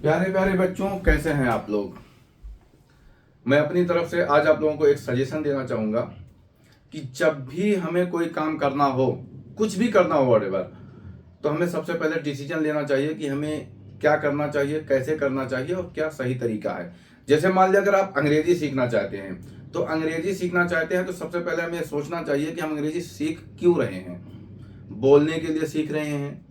प्यारे प्यारे बच्चों, कैसे हैं आप लोग। मैं अपनी तरफ से आज आप लोगों को एक सजेशन देना चाहूँगा कि जब भी हमें कोई काम करना हो, कुछ भी करना हो व्हाटएवर, तो हमें सबसे पहले डिसीजन लेना चाहिए कि हमें क्या करना चाहिए, कैसे करना चाहिए और क्या सही तरीका है। जैसे मान लिया अगर आप अंग्रेजी सीखना चाहते हैं, तो अंग्रेजी सीखना चाहते हैं तो सबसे पहले हमें सोचना चाहिए कि हम अंग्रेजी सीख क्यों रहे हैं। बोलने के लिए सीख रहे हैं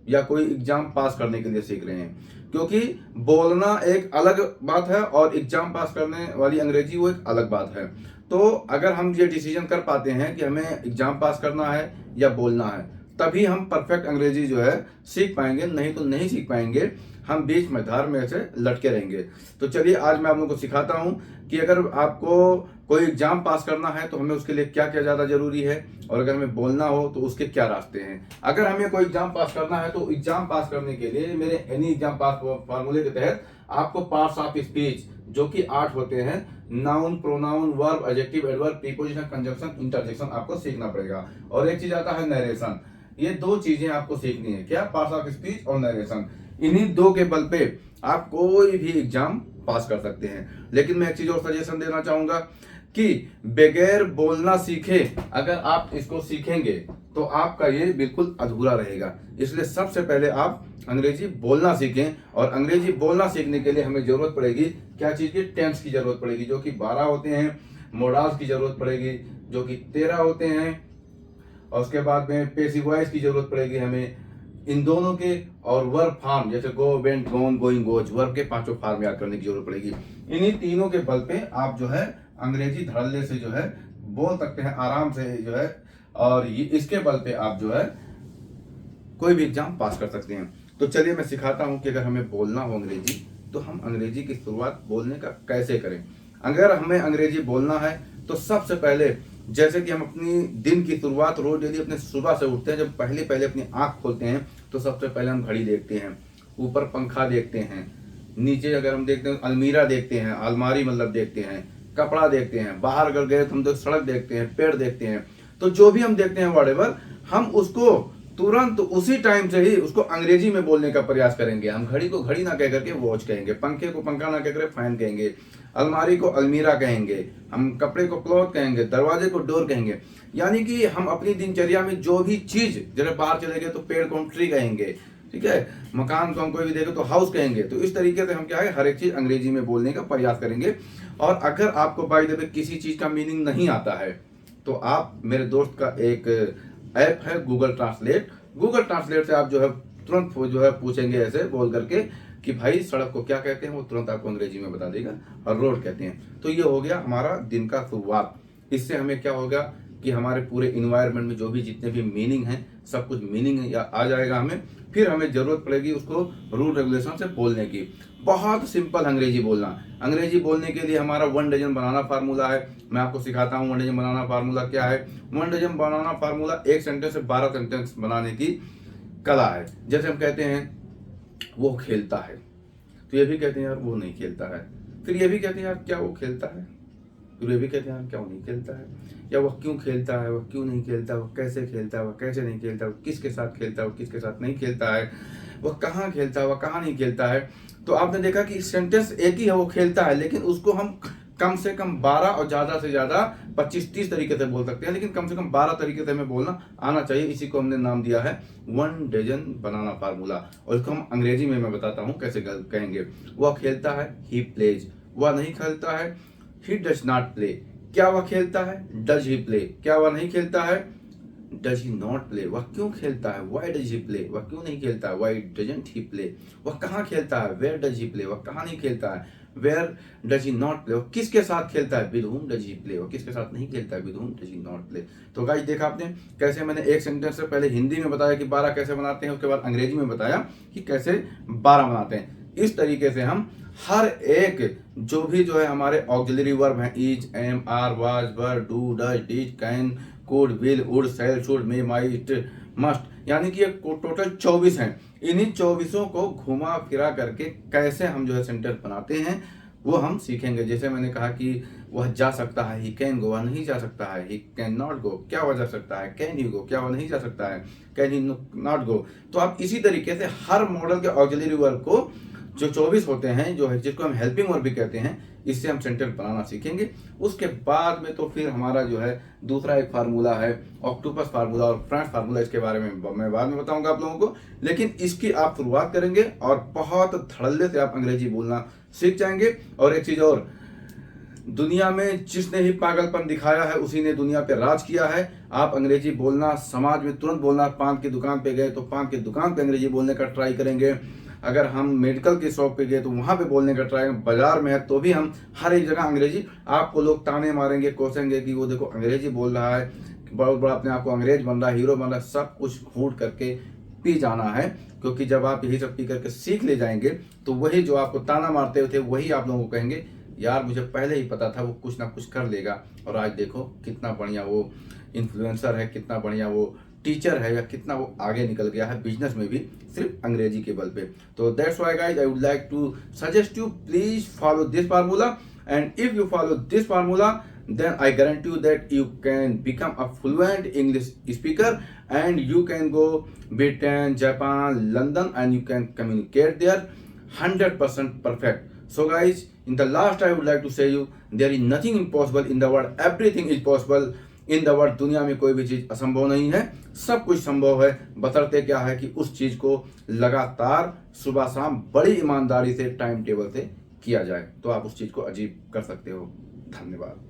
या कोई एग्जाम पास करने के लिए सीख रहे हैं, क्योंकि बोलना एक अलग बात है और एग्जाम पास करने वाली अंग्रेजी वो एक अलग बात है। तो अगर हम ये डिसीजन कर पाते हैं कि हमें एग्जाम पास करना है या बोलना है, तभी हम परफेक्ट अंग्रेजी जो है सीख पाएंगे, नहीं तो नहीं सीख पाएंगे। हम बीच में धार में ऐसे लटके रहेंगे। तो चलिए आज मैं आप लोगों को सिखाता हूं कि अगर आपको कोई एग्जाम पास करना है तो हमें उसके लिए क्या क्या ज़्यादा जरूरी है, और अगर हमें बोलना हो तो उसके क्या रास्ते हैं। अगर हमें कोई एग्जाम पास करना है तो एग्जाम पास करने के लिए मेरे एनी एग्जाम पास फार्मूले के तहत आपको पार्ट्स ऑफ स्पीच जो कि 8 होते हैं, noun, pronoun, verb, adjective, adverb, preposition, conjunction, interjection आपको सीखना पड़ेगा। और एक चीज आता है नरेशन। ये दो चीजें आपको सीखनी है, क्या? पार्ट्स ऑफ स्पीच और नरेशन। इन्हीं दो के बल पे आप कोई भी एग्जाम पास कर सकते हैं। लेकिन मैं एक चीज और सजेशन देना चाहूंगा कि बगैर बोलना सीखे अगर आप इसको सीखेंगे तो आपका ये बिल्कुल अधूरा रहेगा। इसलिए सबसे पहले आप अंग्रेजी बोलना सीखें, और अंग्रेजी बोलना सीखने के लिए हमें जरूरत पड़ेगी क्या चीज की? टेंस की जरूरत पड़ेगी जो कि 12 होते हैं। मोडाल्स की जरूरत पड़ेगी जो कि 13 होते हैं। और उसके बाद में पेसिव वॉइस की जरूरत पड़ेगी हमें इन दोनों के। और वर्ब फॉर्म जैसे गो, वेंट, गोन, गोइंग, गोज, वर्ब के पांचों फॉर्म याद करने की जरूरत पड़ेगी। इन्हीं तीनों के बल पे आप जो है अंग्रेजी धड़ल्ले से जो है बोल सकते हैं, आराम से जो है। और ये इसके बल पे आप जो है कोई भी एग्जाम पास कर सकते हैं। तो चलिए मैं सिखाता हूं कि अगर हमें बोलना हो अंग्रेजी तो हम अंग्रेजी की शुरुआत बोलने का कैसे करें। अगर हमें अंग्रेजी बोलना है तो सबसे पहले, जैसे कि हम अपनी दिन की शुरुआत रोज डेली अपने सुबह से उठते हैं, जब पहले पहले अपनी आंख खोलते हैं तो सबसे पहले हम घड़ी देखते हैं, ऊपर पंखा देखते हैं, नीचे अगर हम देखते हैं अलमीरा देखते हैं, अलमारी मतलब देखते हैं, कपड़ा देखते हैं, बाहर अगर गए तो हम तो सड़क देखते हैं, पेड़ देखते हैं। तो जो भी हम देखते हैं व्हाटएवर, हम उसको तुरंत उसी टाइम से ही उसको अंग्रेजी में बोलने का प्रयास करेंगे। हम घड़ी को घड़ी ना कह करके वॉच कहेंगे, पंखे को पंखा ना कहकर फैन कहेंगे, अलमारी को अलमीरा कहेंगे, हम कपड़े को क्लॉथ कहेंगे, दरवाजे को डोर कहेंगे। यानी कि हम अपनी दिनचर्या में जो भी चीज, जैसे बाहर चले गए तो पेड़ को हम ट्री कहेंगे, ठीक है, मकान को हम कोई भी देखे तो हाउस कहेंगे। तो इस तरीके से हम क्या है हर एक चीज अंग्रेजी में बोलने का प्रयास करेंगे। और अगर आपको बाय द वे किसी चीज का मीनिंग नहीं आता है तो आप, मेरे दोस्त का एक ऐप है गूगल ट्रांसलेट, गूगल ट्रांसलेट से आप जो है तुरंत जो है पूछेंगे ऐसे बोल करके कि भाई सड़क को क्या कहते हैं, वो तुरंत आपको अंग्रेजी में बता देगा। और रोड कहते हैं। तो ये हो गया हमारा दिन का शुरुआत। इससे हमें क्या होगा कि हमारे पूरे इन्वायरमेंट में जो भी जितने भी मीनिंग हैं, सब कुछ मीनिंग आ जाएगा हमें। फिर हमें जरूरत पड़ेगी उसको रूल रेगुलेशन से बोलने की। बहुत सिंपल अंग्रेजी बोलना। अंग्रेजी बोलने के लिए हमारा 1 डजन बनाना फार्मूला है। मैं आपको सिखाता हूँ 1 डजन बनाना फार्मूला क्या है। 1 डजन बनाना फार्मूला एक सेंटेंस से 12 सेंटेंस बनाने की कला है। जैसे हम कहते हैं वो खेलता है, तो ये भी कहते हैं यार वो नहीं खेलता है। फिर ये भी कहते हैं यार क्या वो खेलता है, फिर ये भी कहते हैं यार क्या वो नहीं खेलता है, या वह क्यों खेलता है, वह क्यों नहीं खेलता, वह कैसे खेलता है, वह कैसे नहीं खेलता, वह किसके साथ खेलता है, वह किसके साथ नहीं खेलता है, वह कहाँ खेलता है, वह कहाँ नहीं खेलता है। तो आपने देखा कि सेंटेंस एक ही है, वो खेलता है, लेकिन उसको हम कम से कम 12 और ज्यादा से ज्यादा 25-30 तरीके से बोल सकते हैं, लेकिन कम से कम 12 तरीके से हमें बोलना आना चाहिए। इसी को हमने नाम दिया है 1 डजन बनाना फार्मूला। और इसको हम अंग्रेजी में मैं बताता हूँ कैसे कहेंगे। वह खेलता है, ही प्लेज। वह नहीं खेलता है, ही डज नॉट प्ले। क्या वह खेलता है, डज ही प्ले। क्या वह नहीं खेलता है, डज ही नॉट प्ले। वह क्यों खेलता है, वाई डज ही प्ले। वह क्यों नहीं खेलता है, वाई डजंट ही प्ले। वह कहाँ खेलता है, वेयर डज ही प्ले। वह कहाँ नहीं खेलता है, where does he not play. वह किसके साथ खेलता है, with whom does he play. वह किसके साथ नहीं खेलता है, with whom does he not play. तो गाइस देखा आपने कैसे मैंने एक सेंटेंस से पहले हिंदी में बताया कि 12 कैसे बनाते हैं, उसके बाद अंग्रेजी में बताया कि कैसे 12 बनाते हैं। इस तरीके से हम हर एक जो भी जो है हमारे ऑक्सिलरी वर्ब हैं, is, am, are, was, were, do, does, did, can, could, will, would, shall, should, may, might, must, यानी कि ये टोटल 24 हैं। इन्हीं 24 को घुमा फिरा करके कैसे हम जो है सेंटेंस बनाते हैं वो हम सीखेंगे। जैसे मैंने कहा कि वह जा सकता है, ही कैन गो, वह नहीं जा सकता है, ही कैन नॉट गो। क्या वह जा सकता है, कैन ही गो। क्या वह नहीं जा सकता है, कैन ही नॉट गो। तो आप इसी तरीके से हर मॉडल के ऑक्सिलरी वर्ब को जो 24 होते हैं, जो है जिसको हम हेल्पिंग वर्ब भी कहते हैं, इससे हम सेंटेंस बनाना सीखेंगे। उसके बाद में तो फिर हमारा जो है दूसरा एक फार्मूला है ऑक्टोपस फार्मूला और फ्रेंच फार्मूला, इसके बारे में मैं बाद में बताऊंगा आप लोगों को। लेकिन इसकी आप शुरुआत करेंगे और बहुत धड़ल्ले से आप अंग्रेजी बोलना सीख जाएंगे। और एक चीज और, दुनिया में जिसने ही पागलपन दिखाया है उसी ने दुनिया पे राज किया है। आप अंग्रेजी बोलना समाज में तुरंत बोलना, पान की दुकान पे गए तो पान की दुकान पे अंग्रेजी बोलने का ट्राई करेंगे, अगर हम मेडिकल की शॉप पे गए तो वहां पे बोलने का ट्राई, बाजार में है तो भी हम हर एक जगह अंग्रेजी, आपको लोग ताने मारेंगे, कोसेंगे कि वो देखो अंग्रेजी बोल रहा है, बहुत बड़ा अपने आप को अंग्रेज बन रहा है, हीरो बन रहा है। सब कुछ घूट करके पी जाना है, क्योंकि जब आप यही सब पी करके सीख ले जाएंगे तो वही जो आपको ताना मारते थे वही आप लोगों को कहेंगे यार मुझे पहले ही पता था वो कुछ ना कुछ कर लेगा। और आज देखो कितना बढ़िया वो इन्फ्लुएंसर है, कितना बढ़िया वो टीचर है, या कितना वो आगे निकल गया है बिजनेस में भी सिर्फ अंग्रेजी के बल पे। तो that's why guys I would like to suggest you, please follow this formula, and if you follow this formula then I guarantee you that you can become a fluent English speaker and you can go Britain, Japan, London, and you can communicate there 100% perfect. So guys, in the last I would like to say you, there is nothing impossible in the world, everything is possible in the world. दुनिया में कोई भी चीज असंभव नहीं है, सब कुछ संभव है, बशर्ते क्या है कि उस चीज को लगातार सुबह शाम बड़ी ईमानदारी से टाइम टेबल से किया जाए तो आप उस चीज को अचीव कर सकते हो। धन्यवाद।